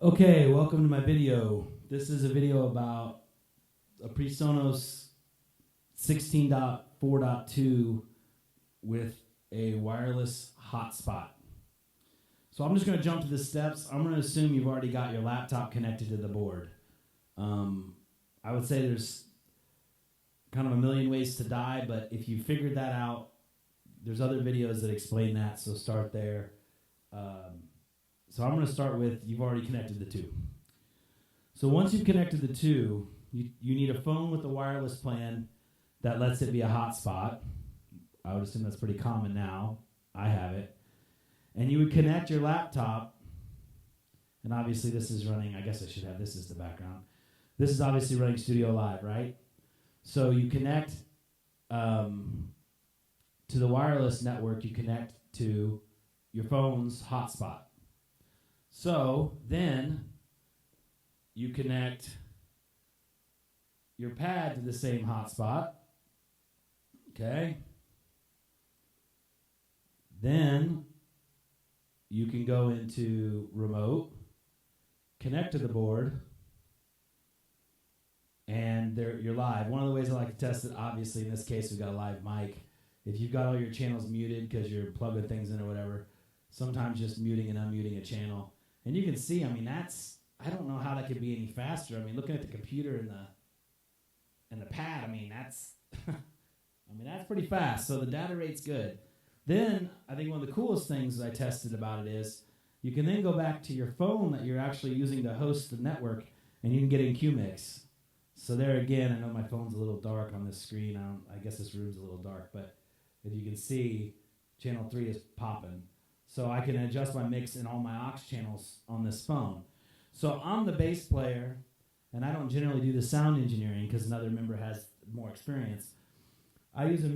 Okay, welcome to my video. This is a video about a Presonus 16.4.2 with a wireless hotspot. So I'm just going to jump to the steps. I'm going to assume you've already got your laptop connected to the board. I would say there's kind of a million ways to die, but if you figured that out, there's other videos that explain that, so start there. So I'm going to start with you've already connected the two. So once you've connected the two, you need a phone with a wireless plan that lets it be a hotspot. I would assume that's pretty common now. I have it. And you would connect your laptop, and obviously this is running, I guess I should have this as the background. This is obviously running Studio Live, right? So you connect to the wireless network, you connect to your phone's hotspot. So then you connect your pad to the same hotspot. Okay. Then you can go into remote, connect to the board, and you're live. One of the ways I like to test it, obviously in this case we've got a live mic. If you've got all your channels muted because you're plugging things in or whatever, sometimes just muting and unmuting a channel. And you can see, I mean, I don't know how that could be any faster. I mean, looking at the computer and the pad, I mean, that's pretty fast. So the data rate's good. Then I think one of the coolest things that I tested about it is you can then go back to your phone that you're actually using to host the network, and you can get in QMix. So there again, I know my phone's a little dark on this screen. I guess this room's a little dark, but if you can see, channel 3 is popping. So I can adjust my mix in all my aux channels on this phone. So I'm the bass player, and I don't generally do the sound engineering because another member has more experience. I use a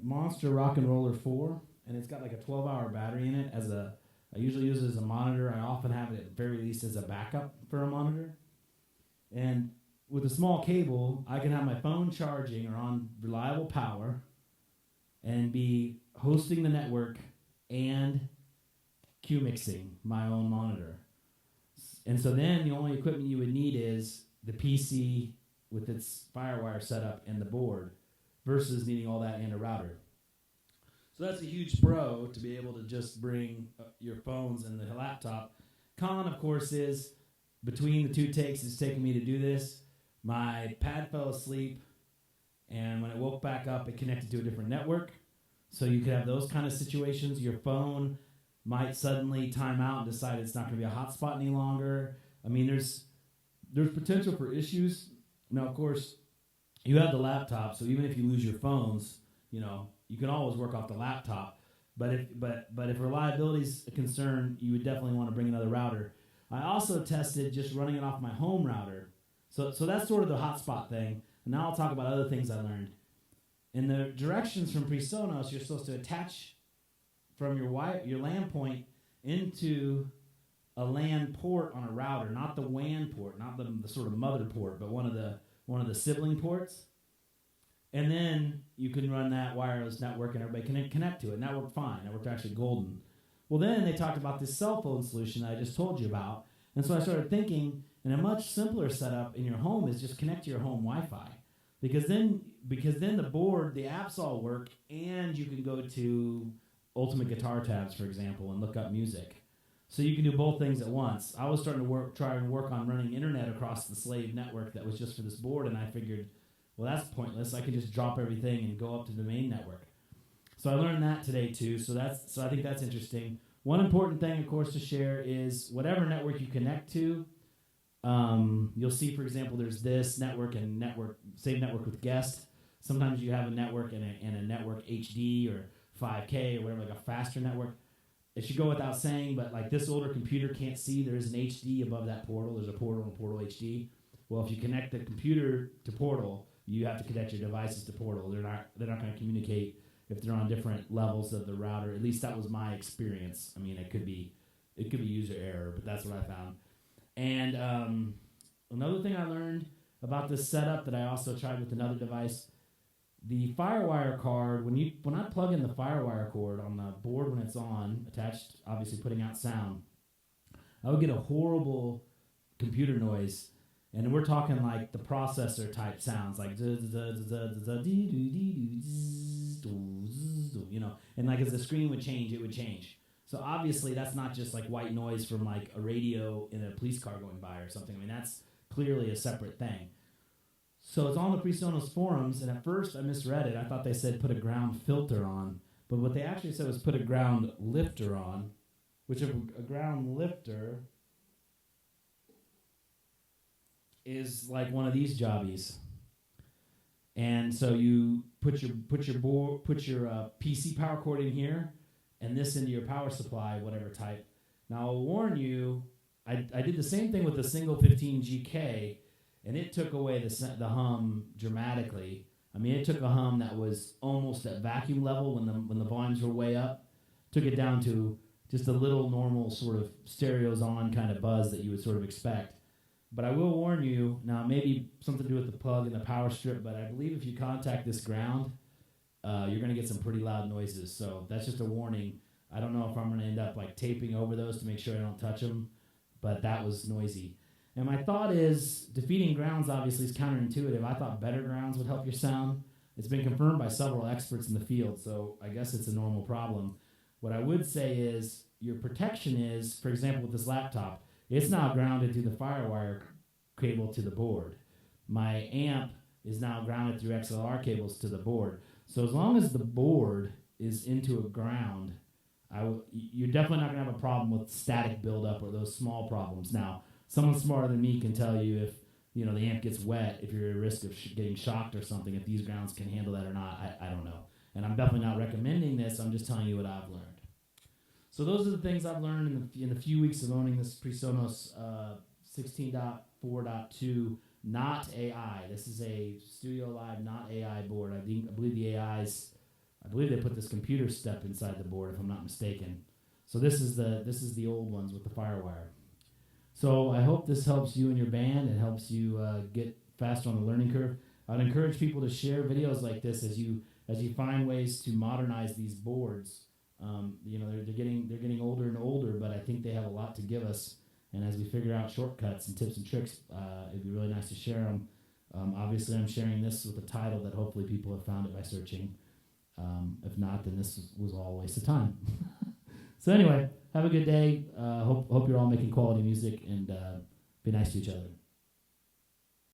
Monster Rock and Roller 4, and it's got like a 12-hour battery in it. I usually use it as a monitor. I often have it at very least as a backup for a monitor. And with a small cable, I can have my phone charging or on reliable power and be hosting the network and QMixing my own monitor. And so then the only equipment you would need is the PC with its FireWire setup and the board versus needing all that and a router. So that's a huge pro to be able to just bring your phones and the laptop. Con, of course, is between the two takes it's taking me to do this, my pad fell asleep, and when it woke back up, it connected to a different network. So you could have those kind of situations. Your phone might suddenly time out and decide it's not going to be a hotspot any longer. I mean, there's potential for issues. Now, of course, you have the laptop, so even if you lose your phones, you can always work off the laptop. But if reliability is a concern, you would definitely want to bring another router. I also tested just running it off my home router. So that's sort of the hotspot thing. And now I'll talk about other things I learned. In the directions from Presonus, you're supposed to attach from your LAN point into a LAN port on a router, not the WAN port, not the sort of mother port, but one of the sibling ports. And then you can run that wireless network and everybody can connect to it. And that worked fine. That worked actually golden. Well, then they talked about this cell phone solution that I just told you about. And so I started thinking, and a much simpler setup in your home is just connect to your home Wi-Fi. Because then the board, the apps all work, and you can go to Ultimate Guitar Tabs, for example, and look up music. So you can do both things at once. I was starting to try and work on running internet across the slave network that was just for this board, and I figured, well, that's pointless. I can just drop everything and go up to the main network. So I learned that today too. So I think that's interesting. One important thing, of course, to share is whatever network you connect to. You'll see, for example, there's this network and same network with guest. Sometimes you have a network and a network HD or 5K or whatever, like a faster network. It should go without saying, but like this older computer can't see there is an HD above that portal. There's a portal and portal HD. Well, if you connect the computer to portal, you have to connect your devices to portal. They're not going to communicate if they're on different levels of the router. At least that was my experience. I mean, it could be user error, but that's what I found. And another thing I learned about this setup that I also tried with another device, the FireWire card, when I plug in the FireWire cord on the board when it's on, attached, obviously putting out sound, I would get a horrible computer noise, and we're talking like the processor type sounds, like you know, and like as the screen would change, it would change. So obviously that's not just like white noise from like a radio in a police car going by or something. I mean, that's clearly a separate thing. So it's on the Presonus forums, and at first I misread it. I thought they said put a ground filter on, but what they actually said was put a ground lifter on, which a ground lifter is like one of these jobbies. And so you put your PC power cord in here, and this into your power supply, whatever type. Now I'll warn you, I did the same thing with the single 15GK, and it took away the hum dramatically. I mean, it took a hum that was almost at vacuum level when the volumes were way up, took it down to just a little normal sort of stereos on kind of buzz that you would sort of expect. But I will warn you, now maybe something to do with the plug and the power strip, but I believe if you contact this ground, you're going to get some pretty loud noises. So that's just a warning. I don't know if I'm going to end up like taping over those to make sure I don't touch them, but that was noisy. And my thought is, defeating grounds obviously is counterintuitive. I thought better grounds would help your sound. It's been confirmed by several experts in the field, so I guess it's a normal problem. What I would say is, your protection is, for example, with this laptop, it's now grounded through the FireWire cable to the board. My amp is now grounded through XLR cables to the board. So as long as the board is into a ground, you're definitely not going to have a problem with static buildup or those small problems. Now, someone smarter than me can tell you if the amp gets wet, if you're at risk of getting shocked or something, if these grounds can handle that or not, I don't know. And I'm definitely not recommending this. I'm just telling you what I've learned. So those are the things I've learned in the few weeks of owning this Presonus 16.4.2 not AI. This is a Studio Live not AI board. I believe the AIs. I believe they put this computer step inside the board, if I'm not mistaken. So this is the old ones with the FireWire. So I hope this helps you and your band. It helps you get faster on the learning curve. I'd encourage people to share videos like this as you find ways to modernize these boards. They're getting older and older, but I think they have a lot to give us. And as we figure out shortcuts and tips and tricks, it'd be really nice to share them. Obviously, I'm sharing this with a title that hopefully people have found it by searching. If not, then this was all a waste of time. So anyway, have a good day. Hope you're all making quality music, and be nice to each other.